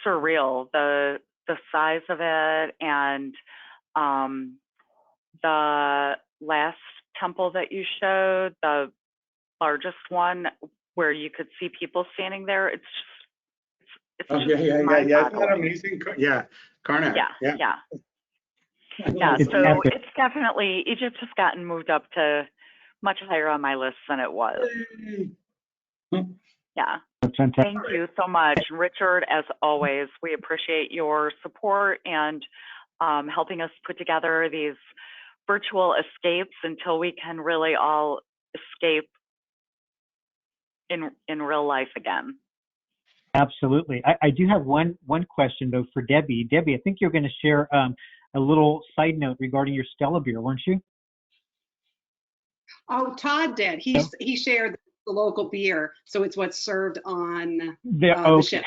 surreal, the size of it, and the last temple that you showed, the largest one where you could see people standing there. Oh, yeah, yeah, yeah, yeah. Isn't that amazing? Yeah, Karnak. Yeah. Yeah. Yeah, It's so epic. it's definitely, Egypt has gotten moved up to much higher on my list than it was. Yeah. That's fantastic. Thank you so much, Richard. As always, we appreciate your support and helping us put together these virtual escapes until we can really all escape in real life again. Absolutely. I do have one question though for Debbie. Debbie, I think you're going to share a little side note regarding your Stella beer, weren't you? Oh, Todd did. He shared the local beer, so it's what's served on The ship.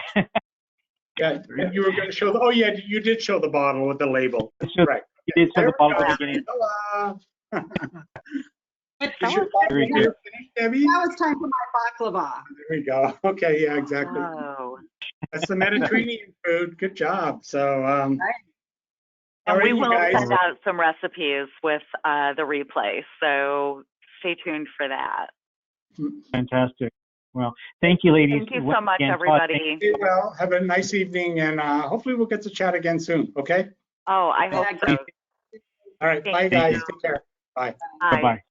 Yeah, and you were going to show oh yeah, you did show the bottle with the label. Right. You did show the bottle at the beginning. Hello. That Is your was bottle very beer finished, Debbie? Now it's time for my baklava. There we go. Okay, yeah, exactly. Oh. That's the Mediterranean food. Good job. So, And all right, we you will guys. send out some recipes with the replay, so stay tuned for that. Fantastic. Well, thank you, ladies. Thank you so much, Again, Todd, everybody. Stay well. Have a nice evening, and hopefully we'll get to chat again soon. Okay. Oh, I hope so. All right. Thank Bye, you. guys. Take care. Bye. Bye. Bye-bye.